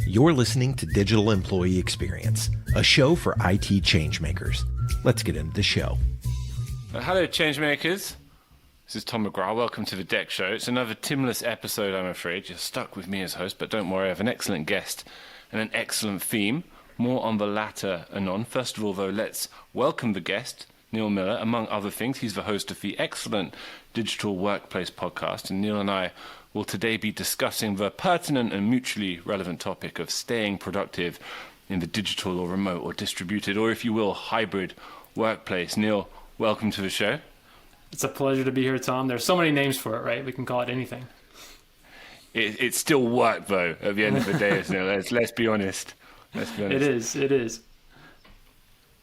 You're listening to Digital Employee Experience, a show for IT changemakers. Let's get into the show. Hello, changemakers. This is Tom McGrath. Welcome to the DEX Show. It's another Timless episode, I'm afraid. You're stuck with me as host, but don't worry, I have an excellent guest and an excellent theme. More on the latter anon. First of all, though, let's welcome the guest, Neil Miller. Among other things, he's the host of the excellent Digital Workplace podcast, and Neil and I will today be discussing the pertinent and mutually relevant topic of staying productive in the digital or remote or distributed, or if you will, hybrid workplace. Neil, welcome to the show. It's a pleasure to be here, Tom. There's so many names for it, right? We can call it anything. It's still work, though, at the end of the day, isn't it? Let's be honest. It is.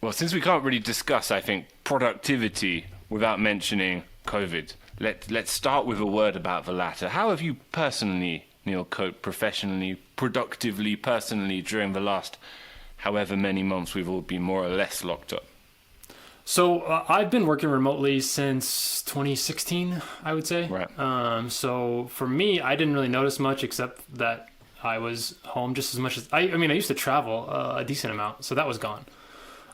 Well, since we can't really discuss, I think, productivity without mentioning COVID, let's start with a word about the latter. How have you personally, Neil, coped professionally, productively, personally, during the last however many months we've all been more or less locked up? So I've been working remotely since 2016, I would say. Right. So for me, I didn't really notice much except that I was home just as much as I used to travel a decent amount, so that was gone.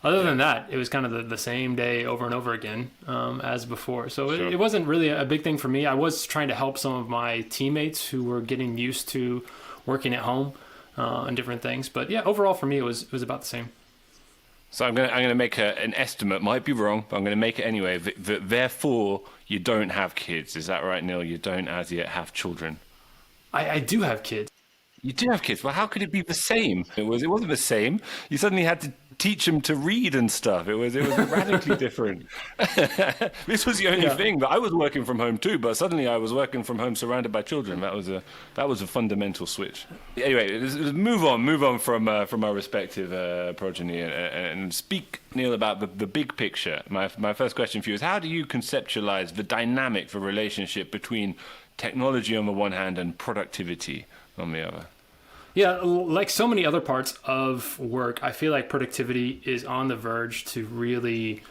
Other than that, it was kind of the same day over and over again as before. So Sure. it wasn't really a big thing for me. I was trying to help some of my teammates who were getting used to working at home and different things. But yeah, overall for me, it was about the same. So I'm gonna make an estimate. Might be wrong, but I'm gonna make it anyway. Therefore, you don't have kids. Is that right, Neil? You don't as yet have children. I do have kids. You do have kids. Well, how could it be the same? It wasn't the same. You suddenly had to teach them to read and stuff. It was radically different. This was the only thing. But I was working from home too. But suddenly I was working from home surrounded by children. That was a fundamental switch. Anyway, let's move on from our respective progeny and speak, Neil, about the big picture. My first question for you is: how do you conceptualize the dynamic, the relationship between technology on the one hand and productivity on the other? Yeah, like so many other parts of work, I feel like productivity is on the verge to really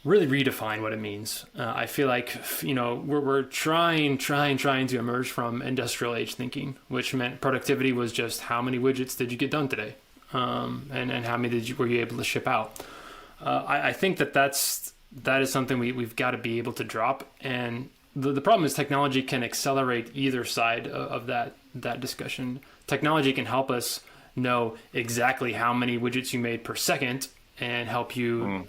redefine what it means. I feel like, we're trying to emerge from industrial age thinking, which meant productivity was just how many widgets did you get done today, and how many were you able to ship out. I think that is something we've got to be able to drop. And the problem is technology can accelerate either side of that discussion. Technology can help us know exactly how many widgets you made per second and help you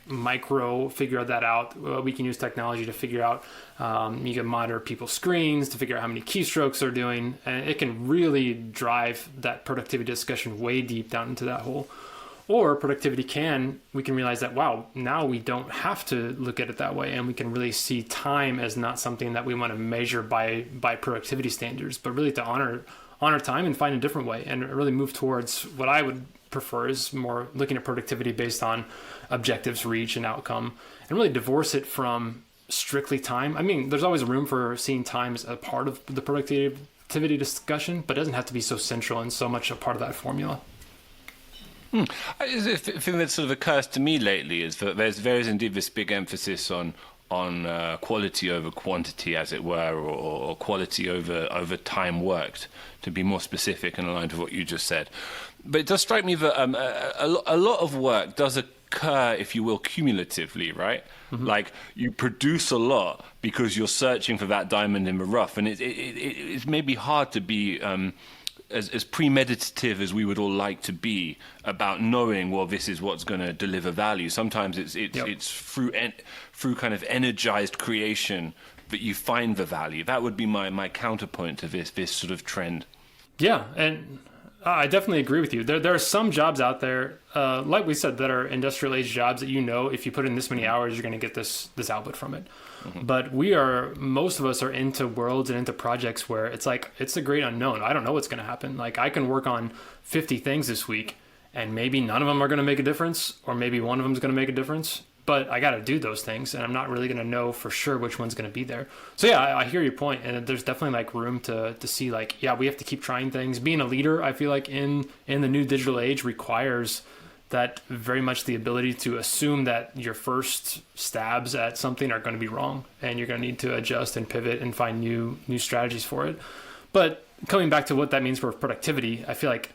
micro figure that out. We can use technology to figure out, you can monitor people's screens to figure out how many keystrokes they're doing. And it can really drive that productivity discussion way deep down into that hole. Or productivity we can realize that, wow, now we don't have to look at it that way. And we can really see time as not something that we want to measure by productivity standards, but really to honor time and find a different way and really move towards what I would prefer is more looking at productivity based on objectives, reach, and outcome, and really divorce it from strictly time. I mean, there's always room for seeing time as a part of the productivity discussion, but it doesn't have to be so central and so much a part of that formula. The thing that sort of occurs to me lately is that there is indeed this big emphasis on quality over quantity, as it were, or quality over time worked, to be more specific and aligned with what you just said. But it does strike me that a lot of work does occur, if you will, cumulatively, right? Mm-hmm. Like you produce a lot because you're searching for that diamond in the rough, and it's maybe hard to be as premeditative as we would all like to be about knowing, well, this is what's going to deliver value. Sometimes it's through kind of energized creation that you find the value. That would be my counterpoint to this sort of trend. Yeah, and I definitely agree with you. There are some jobs out there, like we said, that are industrial age jobs that if you put in this many hours, you're going to get this output from it. Mm-hmm. But most of us are into worlds and into projects where it's like, it's a great unknown. I don't know what's going to happen. Like I can work on 50 things this week and maybe none of them are going to make a difference, or maybe one of them is going to make a difference, but I got to do those things and I'm not really going to know for sure which one's going to be there. So yeah, I hear your point, and there's definitely like room to see like, yeah, we have to keep trying things. Being a leader, I feel like in the new digital age requires that very much the ability to assume that your first stabs at something are going to be wrong and you're going to need to adjust and pivot and find new strategies for it. But coming back to what that means for productivity, I feel like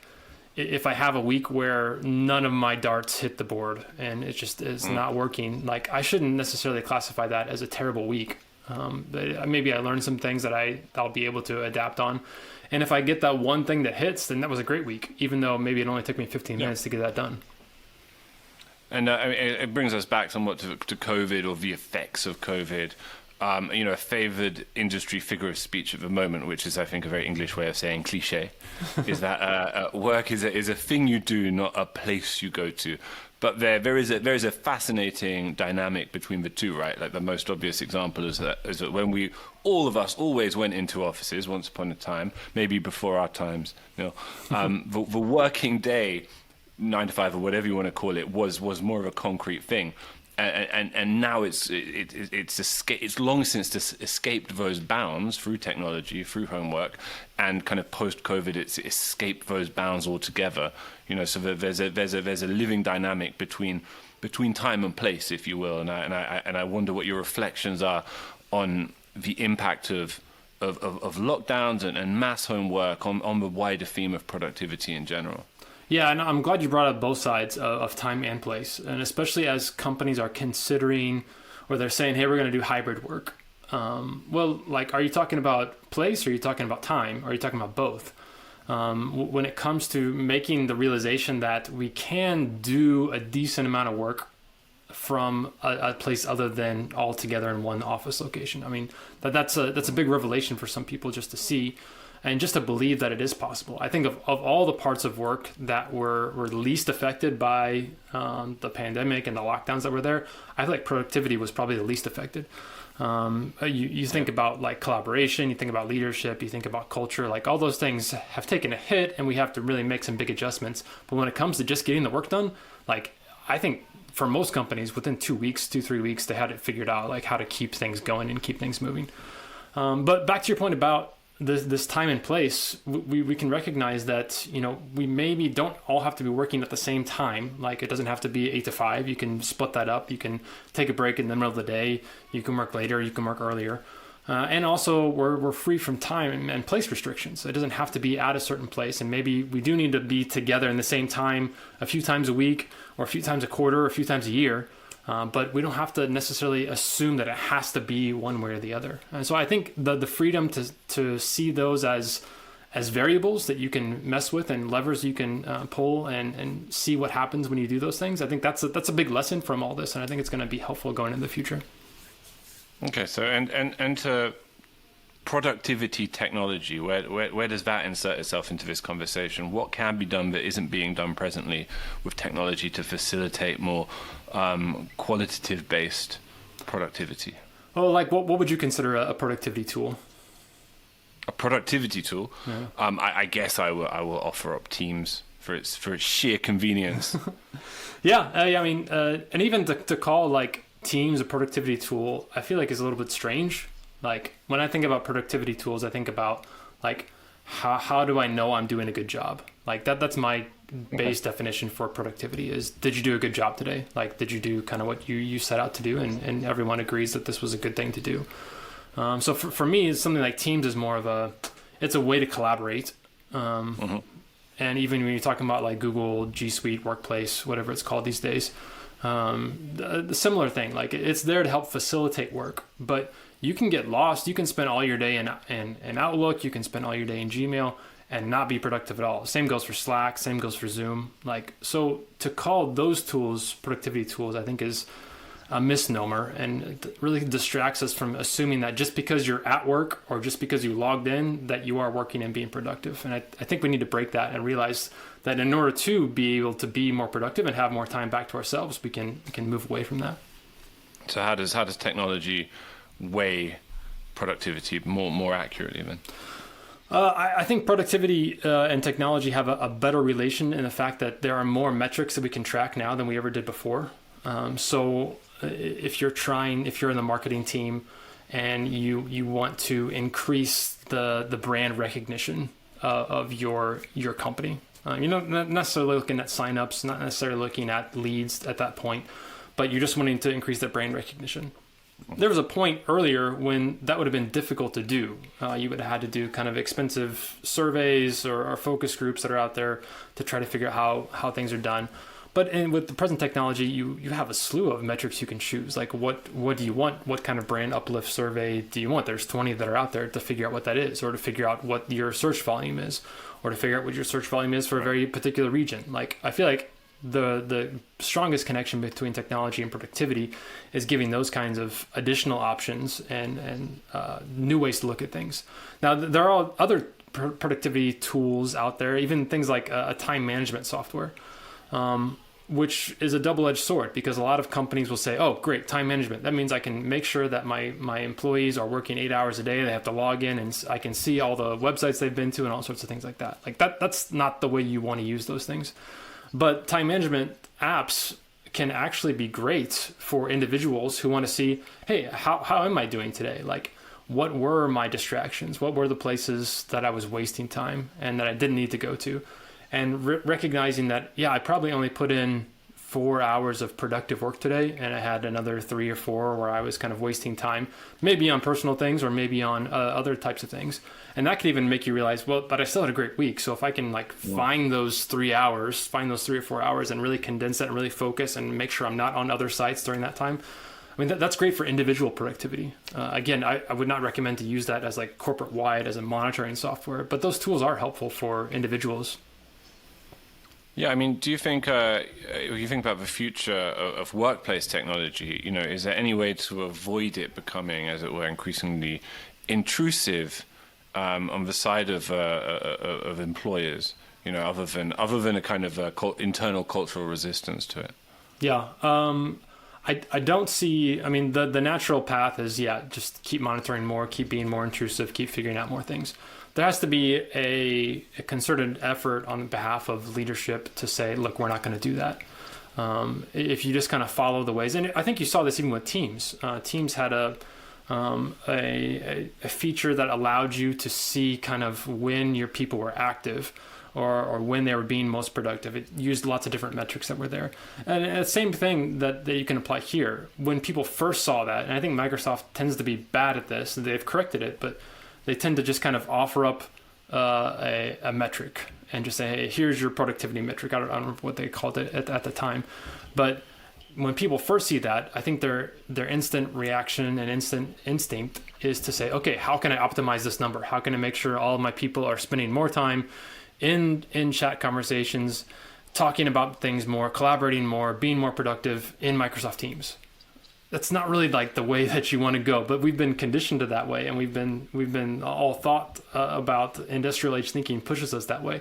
if I have a week where none of my darts hit the board and it just is not working, like I shouldn't necessarily classify that as a terrible week. But maybe I learned some things that I'll be able to adapt on. And if I get that one thing that hits, then that was a great week, even though maybe it only took me 15 minutes to get that done. And it brings us back somewhat to COVID or the effects of COVID. A favored industry figure of speech at the moment, which is, I think, a very English way of saying cliche, is that work is a thing you do, not a place you go to. But there is a fascinating dynamic between the two, right? Like the most obvious example is that when all of us always went into offices once upon a time, maybe before our times, the working day, 9 to 5 or whatever you want to call it, was more of a concrete thing. And now it's long since escaped those bounds through technology, through homework, and kind of post-COVID, it's escaped those bounds altogether. So there's a living dynamic between time and place, if you will. And I wonder what your reflections are on the impact of lockdowns and mass homework on the wider theme of productivity in general. Yeah, and I'm glad you brought up both sides of time and place, and especially as companies are considering, or they're saying, hey, we're going to do hybrid work. Are you talking about place, or are you talking about time, or are you talking about both? When it comes to making the realization that we can do a decent amount of work from a place other than all together in one office location. I mean, that's a big revelation for some people just to see. And just to believe that it is possible. I think of all the parts of work that were least affected by the pandemic and the lockdowns that were there, I feel like productivity was probably the least affected. You think about like collaboration, you think about leadership, you think about culture, like all those things have taken a hit and we have to really make some big adjustments. But when it comes to just getting the work done, like I think for most companies within 3 weeks, they had it figured out, like how to keep things going and keep things moving. But back to your point about this time and place, we can recognize that, we maybe don't all have to be working at the same time. Like it doesn't have to be 8 to 5. You can split that up. You can take a break in the middle of the day. You can work later. You can work earlier. And also we're free from time and place restrictions. It doesn't have to be at a certain place. And maybe we do need to be together in the same time a few times a week or a few times a quarter or a few times a year. But we don't have to necessarily assume that it has to be one way or the other. And so I think the freedom to see those as variables that you can mess with and levers you can pull and see what happens when you do those things, I think that's a big lesson from all this. And I think it's going to be helpful going into the future. Okay, so and to productivity technology, where does that insert itself into this conversation? What can be done that isn't being done presently with technology to facilitate more qualitative-based productivity? Well, like what would you consider a productivity tool? A productivity tool? Yeah. I guess I will offer up Teams for its sheer convenience. Yeah, I mean, and even to call like Teams a productivity tool, I feel like is a little bit strange. Like when I think about productivity tools, I think about like how do I know I'm doing a good job? Like that's my base definition for productivity is, did you do a good job today? Like, did you do kind of what you set out to do? And everyone agrees that this was a good thing to do. So for me, it's something like Teams is more of it's a way to collaborate. And even when you're talking about like Google, G Suite, Workplace, whatever it's called these days, the similar thing, like it's there to help facilitate work, but you can get lost. You can spend all your day in Outlook. You can spend all your day in Gmail and not be productive at all. Same goes for Slack. Same goes for Zoom. So to call those tools productivity tools, I think is a misnomer, and it really distracts us from assuming that just because you're at work or just because you logged in that you are working and being productive. And I think we need to break that and realize that in order to be able to be more productive and have more time back to ourselves, we can move away from that. So how does technology weigh productivity more accurately then? I think productivity and technology have a better relation in the fact that there are more metrics that we can track now than we ever did before. So if you're in the marketing team and you want to increase the brand recognition of your company, you're not necessarily looking at signups, not necessarily looking at leads at that point, but you're just wanting to increase that brand recognition. there was a point earlier when that would have been difficult to do. You would have had to do kind of expensive surveys or focus groups that are out there to try to figure out how things are done. But with the present technology, you have a slew of metrics you can choose. Like what do you want? What kind of brand uplift survey do you want? There's 20 that are out there to figure out what that is, or to figure out what your search volume is, or to figure out what your search volume is for a very particular region. Like I feel like the strongest connection between technology and productivity is giving those kinds of additional options and new ways to look at things. Now, there are other productivity tools out there, even things like a time management software, which is a double-edged sword, because a lot of companies will say, oh, great, time management. That means I can make sure that my employees are working 8 hours a day. They have to log in and I can see all the websites they've been to and all sorts of things like that. Like that's not the way you want to use those things. But time management apps can actually be great for individuals who want to see, hey, how am I doing today? Like, what were my distractions? What were the places that I was wasting time and that I didn't need to go to? And recognizing that, yeah, I probably only put in 4 hours of productive work today, and I had another 3 or 4 where I was kind of wasting time, maybe on personal things or maybe on other types of things. And that could even make you realize, well, but I still had a great week. So if I can find those 3 hours, find those 3 or 4 hours and really condense it and really focus and make sure I'm not on other sites during that time, I mean, that's great for individual productivity. Again, I would not recommend to use that as like corporate wide as a monitoring software, but those tools are helpful for individuals. Yeah, I mean, do you think, if you think about the future of workplace technology, is there any way to avoid it becoming, as it were, increasingly intrusive on the side of employers, other than a kind of internal cultural resistance to it? Yeah. I don't see, I mean, the natural path is, just keep monitoring more, keep being more intrusive, keep figuring out more things. There has to be a concerted effort on behalf of leadership to say, look, we're not going to do that. If you just kind of follow the ways, and I think you saw this even with Teams. Teams had a feature that allowed you to see kind of when your people were active or when they were being most productive. It used lots of different metrics that were there. And the same thing that you can apply here. When people first saw that, and I think Microsoft tends to be bad at this, and they've corrected it, but they tend to just kind of offer up a metric and just say, hey, here's your productivity metric. I don't remember what they called it at the time. But when people first see that, I think their instant reaction and instant instinct is to say, okay, how can I optimize this number? How can I make sure all of my people are spending more time in chat conversations, talking about things more, collaborating more, being more productive in Microsoft Teams? That's not really like the way that you want to go, but we've been conditioned to that way, and we've been all thought about industrial age thinking pushes us that way.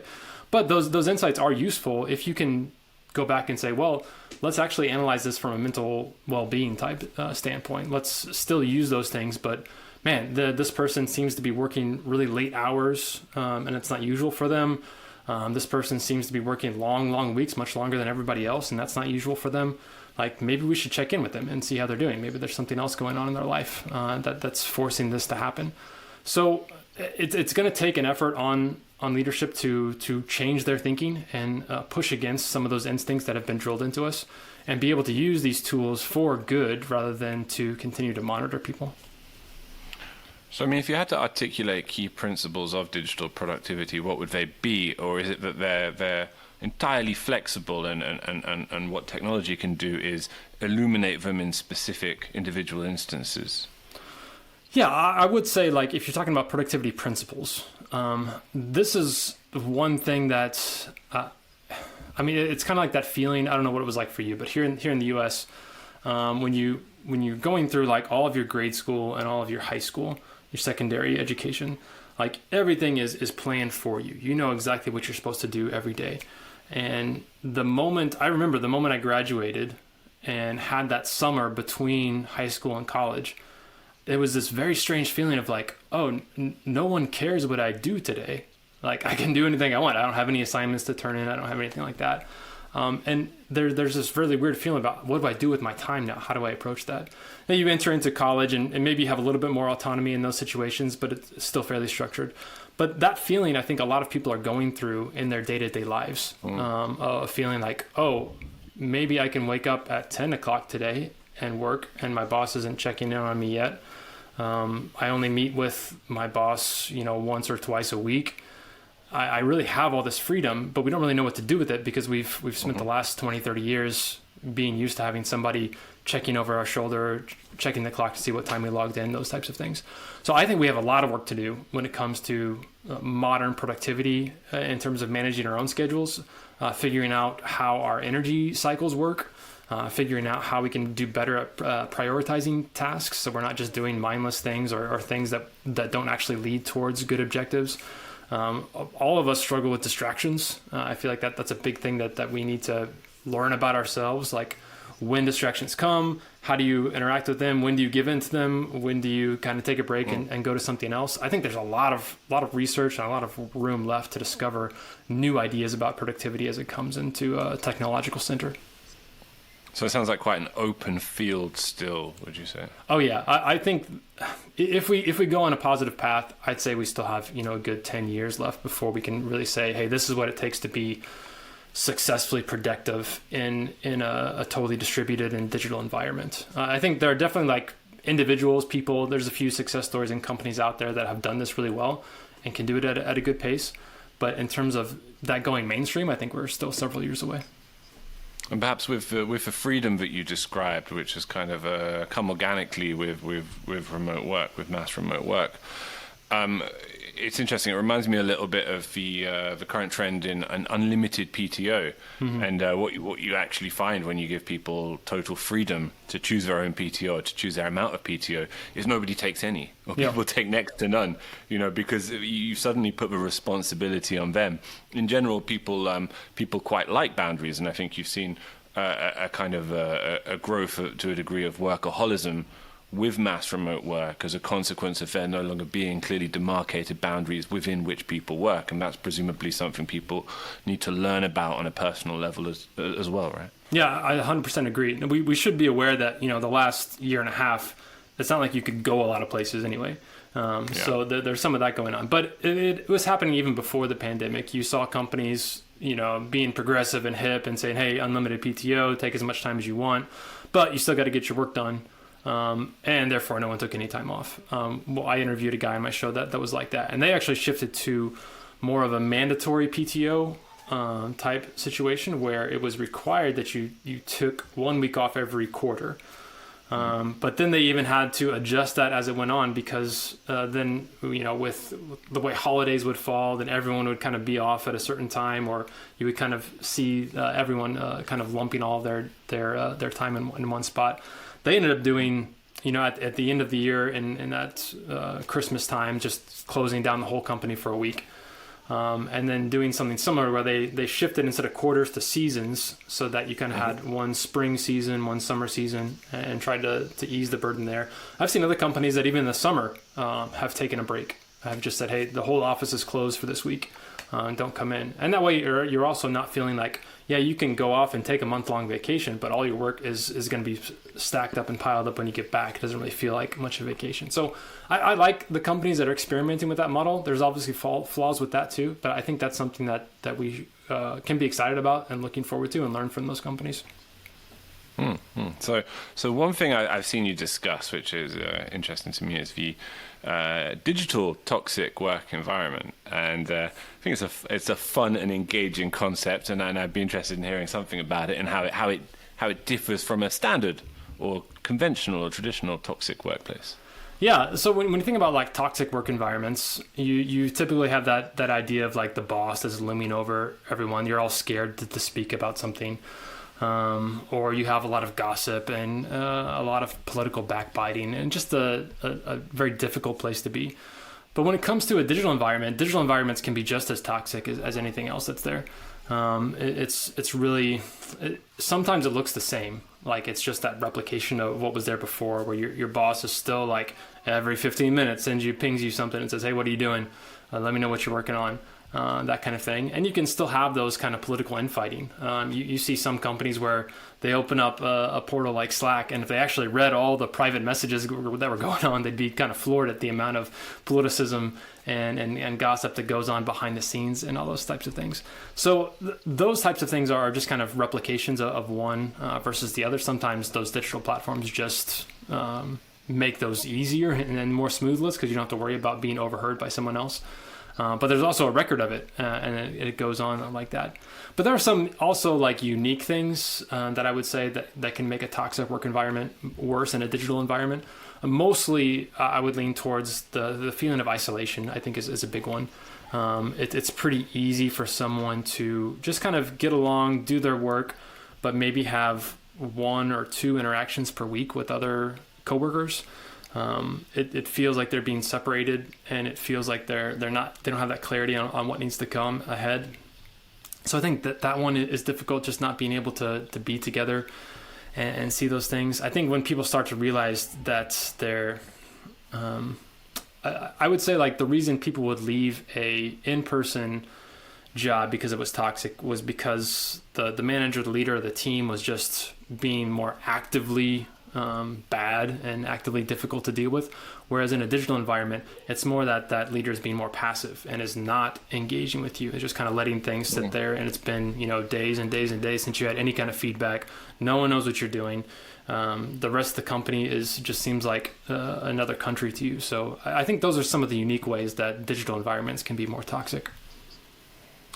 But those insights are useful if you can go back and say, well, let's actually analyze this from a mental well-being type standpoint. Let's still use those things, but man, this person seems to be working really late hours, and it's not usual for them. This person seems to be working long weeks, much longer than everybody else, and that's not usual for them. Like, maybe we should check in with them and see how they're doing. Maybe there's something else going on in their life that's forcing this to happen. So it's going to take an effort on leadership to change their thinking and push against some of those instincts that have been drilled into us and be able to use these tools for good rather than to continue to monitor people. So, I mean, if you had to articulate key principles of digital productivity, what would they be? Or is it that they're entirely flexible and what technology can do is illuminate them in specific individual instances? Yeah, I would say, like, if you're talking about productivity principles, this is one thing that, I mean, it's kind of like that feeling. I don't know what it was like for you, but here in the U.S., when you're going through like all of your grade school and all of your high school, your secondary education, like everything is planned for you. You know exactly what you're supposed to do every day. And I remember the moment I graduated and had that summer between high school and college, it was this very strange feeling of like, oh, no one cares what I do today. Like, I can do anything I want. I don't have any assignments to turn in. I don't have anything like that. And there's this really weird feeling about, what do I do with my time now? How do I approach that? Then you enter into college and maybe you have a little bit more autonomy in those situations, but it's still fairly structured. But that feeling, I think a lot of people are going through in their day-to-day lives, feeling like, oh, maybe I can wake up at 10 o'clock today and work, and my boss isn't checking in on me yet. I only meet with my boss, once or twice a week. I really have all this freedom, but we don't really know what to do with it because we've spent the last 20, 30 years being used to having somebody checking over our shoulder, checking the clock to see what time we logged in, those types of things. So I think we have a lot of work to do when it comes to modern productivity in terms of managing our own schedules, figuring out how our energy cycles work, figuring out how we can do better at prioritizing tasks so we're not just doing mindless things or things that don't actually lead towards good objectives. All of us struggle with distractions. I feel like that's a big thing that we need to learn about ourselves, like when distractions come, how do you interact with them, when do you give in to them, when do you kind of take a break and go to something else. I think there's a lot of research and a lot of room left to discover new ideas about productivity as it comes into a technological center. So it sounds like quite an open field still, would you say? Oh yeah, I think if we go on a positive path, I'd say we still have a good 10 years left before we can really say, hey, this is what it takes to be successfully productive in a totally distributed and digital environment. I think there are definitely like individuals, people. There's a few success stories and companies out there that have done this really well and can do it at a good pace. But in terms of that going mainstream, I think we're still several years away. And perhaps with the freedom that you described, which has kind of come organically with remote work, with mass remote work, it's interesting. It reminds me a little bit of the current trend in an unlimited PTO, and what you actually find when you give people total freedom to choose their own PTO, to choose their amount of PTO, is nobody takes any, or people take next to none. Because you suddenly put the responsibility on them. In general, people quite like boundaries, and I think you've seen a kind of a growth to a degree of workaholism with mass remote work as a consequence of there no longer being clearly demarcated boundaries within which people work. And that's presumably something people need to learn about on a personal level as well, right? Yeah, I 100% agree. We should be aware that, the last year and a half, it's not like you could go a lot of places anyway. So there's some of that going on. But it was happening even before the pandemic. You saw companies, being progressive and hip and saying, hey, unlimited PTO, take as much time as you want, but you still got to get your work done. And therefore no one took any time off. I interviewed a guy on my show that was like that, and they actually shifted to more of a mandatory PTO type situation where it was required that you took 1 week off every quarter. But then they even had to adjust that as it went on because then, with the way holidays would fall, then everyone would kind of be off at a certain time, or you would kind of see everyone kind of lumping all their time in one spot. They ended up doing, at the end of the year in that Christmas time, just closing down the whole company for a week. And then doing something similar where they shifted instead of quarters to seasons so that you kind of had one spring season, one summer season, and tried to ease the burden there. I've seen other companies that even in the summer have taken a break. Have just said, hey, the whole office is closed for this week. Don't come in. And that way you're also not feeling like, yeah, you can go off and take a month-long vacation, but all your work is going to be stacked up and piled up when you get back. It doesn't really feel like much of a vacation. So I like the companies that are experimenting with that model. There's obviously flaws with that too, but I think that's something that we can be excited about and looking forward to and learn from those companies. So one thing I've seen you discuss, which is interesting to me, is the digital toxic work environment, and I think it's a fun and engaging concept, and I'd be interested in hearing something about it and how it differs from a standard or conventional or traditional toxic workplace. Yeah, so when you think about like toxic work environments, you typically have that idea of like the boss that's looming over everyone. You're all scared to speak about something. Or you have a lot of gossip and a lot of political backbiting and just a very difficult place to be. But when it comes to a digital environment, digital environments can be just as toxic as anything else that's there. It's really, sometimes it looks the same. Like it's just that replication of what was there before, where your boss is still like every 15 minutes pings you something and says, hey, what are you doing? Let me know what you're working on. that kind of thing. And you can still have those kind of political infighting. You see some companies where they open up a portal like Slack, and if they actually read all the private messages that were going on, they'd be kind of floored at the amount of politicism and gossip that goes on behind the scenes and all those types of things. So those types of things are just kind of replications of one versus the other. Sometimes those digital platforms just make those easier and more smoothless because you don't have to worry about being overheard by someone else. But there's also a record of it, and it goes on like that. But there are some also like unique things that I would say that can make a toxic work environment worse in a digital environment. Mostly, I would lean towards the feeling of isolation, I think is a big one. It's pretty easy for someone to just kind of get along, do their work, but maybe have 1 or 2 interactions per week with other coworkers. It feels like they're being separated, and it feels like they don't have that clarity on what needs to come ahead. So I think that one is difficult, just not being able to be together and see those things. I think when people start to realize that they're, I would say like the reason people would leave a in-person job because it was toxic was because the manager, the leader of the team was just being more actively bad and actively difficult to deal with. Whereas in a digital environment, it's more that leader is being more passive and is not engaging with you. It's just kind of letting things sit there, and it's been, days and days and days since you had any kind of feedback. No one knows what you're doing. The rest of the company just seems like another country to you. So I think those are some of the unique ways that digital environments can be more toxic.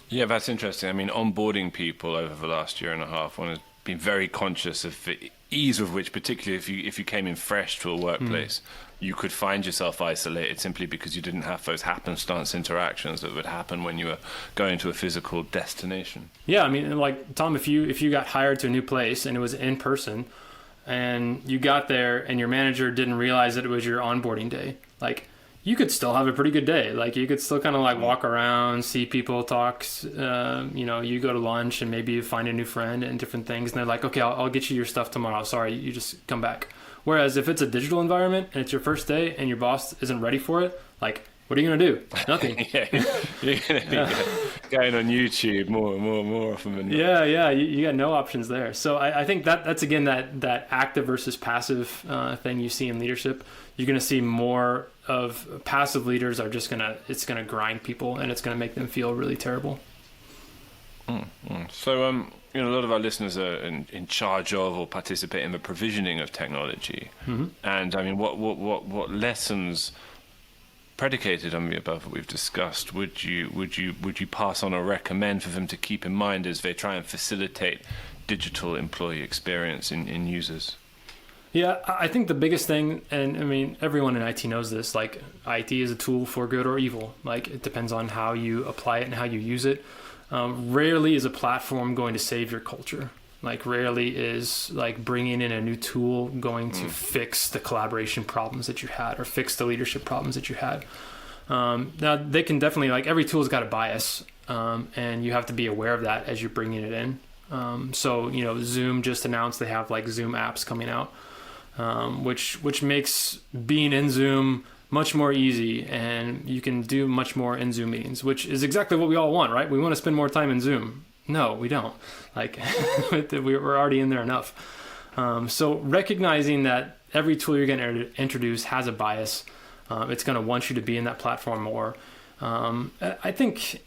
Yeah, that's interesting. I mean, onboarding people over the last year and a half, one has been very conscious of the ease with which, particularly if you came in fresh to a workplace, you could find yourself isolated simply because you didn't have those happenstance interactions that would happen when you were going to a physical destination. Yeah, I mean, like Tom, if you got hired to a new place and it was in person, and you got there and your manager didn't realize that it was your onboarding day, like, you could still have a pretty good day. Like, you could still kind of like walk around, see people, talk, you go to lunch and maybe you find a new friend and different things. And they're like, okay, I'll get you your stuff tomorrow. Sorry, you just come back. Whereas if it's a digital environment and it's your first day and your boss isn't ready for it, like, what are you going to do? Nothing. Yeah, you're going to be going on YouTube more often than not. Yeah, you got no options there. So I think that's again that active versus passive thing you see in leadership. You're going to see more of passive leaders are just it's going to grind people, and it's going to make them feel really terrible. So, a lot of our listeners are in charge of or participate in the provisioning of technology. And I mean, what lessons predicated on the above that we've discussed would you pass on or recommend for them to keep in mind as they try and facilitate digital employee experience in users? Yeah, I think the biggest thing, and I mean, everyone in IT knows this, like, IT is a tool for good or evil. Like, it depends on how you apply it and how you use it. Rarely is a platform going to save your culture. Like, rarely is like bringing in a new tool going to fix the collaboration problems that you had or fix the leadership problems that you had. Now, they can definitely, like, every tool's got a bias, and you have to be aware of that as you're bringing it in. So, Zoom just announced they have like Zoom apps coming out. Which makes being in Zoom much more easy, and you can do much more in Zoom meetings, which is exactly what we all want, right? We want to spend more time in Zoom. No, we don't. Like, we're already in there enough. So recognizing that every tool you're going to introduce has a bias, it's going to want you to be in that platform more. I think,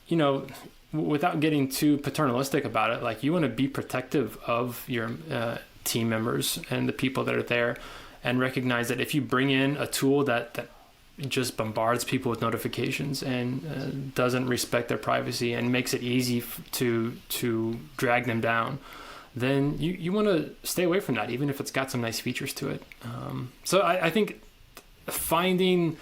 without getting too paternalistic about it, like, you want to be protective of your team members and the people that are there, and recognize that if you bring in a tool that just bombards people with notifications and doesn't respect their privacy and makes it easy to drag them down, then you want to stay away from that, even if it's got some nice features to it. So I think finding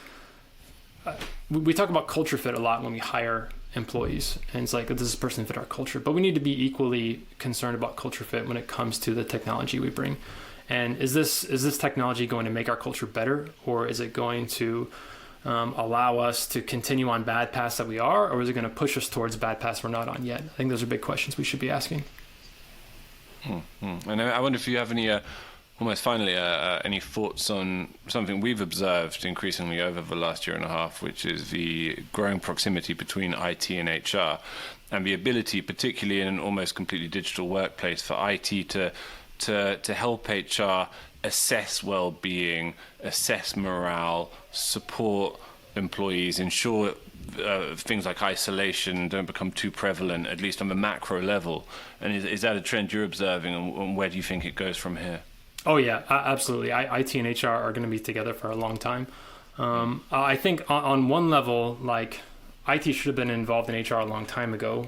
we talk about culture fit a lot when we hire employees, and it's like, does this person fit our culture? But we need to be equally concerned about culture fit when it comes to the technology we bring. And is this technology going to make our culture better, or is it going to allow us to continue on bad paths that we are, or is it going to push us towards bad paths we're not on yet? I think those are big questions we should be asking. And I wonder if you have any Almost finally, any thoughts on something we've observed increasingly over the last year and a half, which is the growing proximity between IT and HR, and the ability, particularly in an almost completely digital workplace, for IT to help HR assess well-being, assess morale, support employees, ensure things like isolation don't become too prevalent, at least on the macro level. And is that a trend you're observing, and where do you think it goes from here? Oh yeah, absolutely. IT and HR are going to be together for a long time. I think on one level, like, IT should have been involved in HR a long time ago,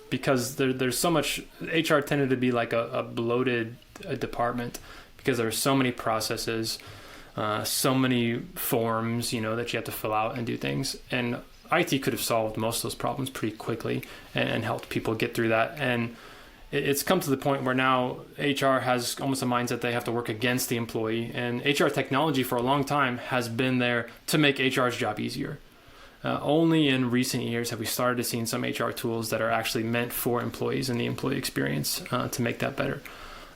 because there's so much. HR tended to be like a bloated department because there are so many processes, so many forms, that you have to fill out and do things. And IT could have solved most of those problems pretty quickly and helped people get through that. And it's come to the point where now HR has almost a mindset they have to work against the employee. And HR technology for a long time has been there to make HR's job easier. Only in recent years have we started to see some HR tools that are actually meant for employees and the employee experience to make that better.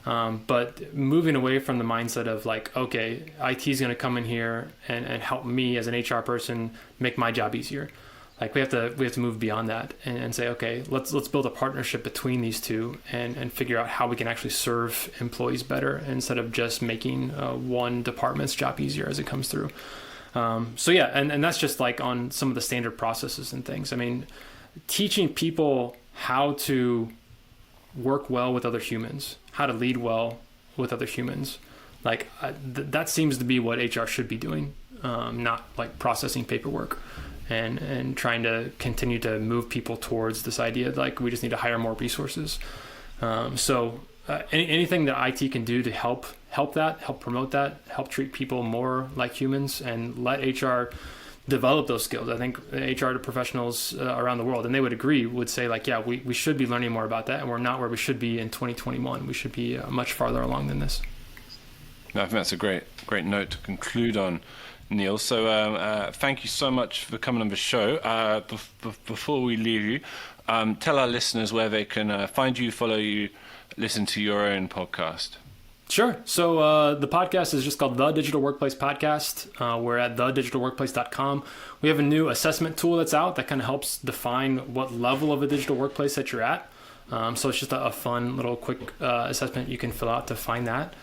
But moving away from the mindset of like, okay, IT is going to come in here and help me as an HR person make my job easier. Like we have to move beyond that and say, okay, let's build a partnership between these two and figure out how we can actually serve employees better instead of just making one department's job easier as it comes through. So yeah, and that's just like on some of the standard processes and things. I mean, teaching people how to work well with other humans, how to lead well with other humans, like that seems to be what HR should be doing, not like processing paperwork. And trying to continue to move people towards this idea like we just need to hire more resources. So anything that IT can do to help promote that, help treat people more like humans, and let HR develop those skills. I think HR professionals around the world, and they would agree, would say like, yeah, we should be learning more about that, and we're not where we should be in 2021. We should be much farther along than this. I think that's a great note to conclude on, Neil. So thank you so much for coming on the show. Before we leave you, tell our listeners where they can find you, follow you, listen to your own podcast. Sure. So the podcast is just called The Digital Workplace Podcast. We're at thedigitalworkplace.com. We have a new assessment tool that's out that kind of helps define what level of a digital workplace that you're at. So it's just a fun little quick assessment you can fill out to find that.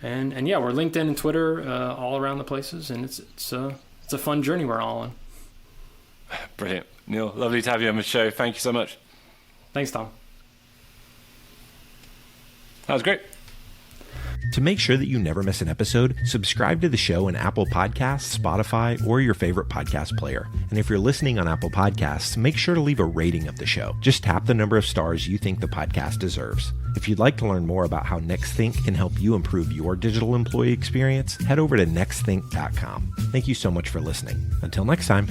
And yeah, we're LinkedIn and Twitter all around the places, and it's a fun journey we're all on. Brilliant. Neil, lovely to have you on the show. Thank you so much. Thanks, Tom. That was great. To make sure that you never miss an episode, subscribe to the show in Apple Podcasts, Spotify, or your favorite podcast player. And if you're listening on Apple Podcasts, make sure to leave a rating of the show. Just tap the number of stars you think the podcast deserves. If you'd like to learn more about how NextThink can help you improve your digital employee experience, head over to nextthink.com. Thank you so much for listening. Until next time.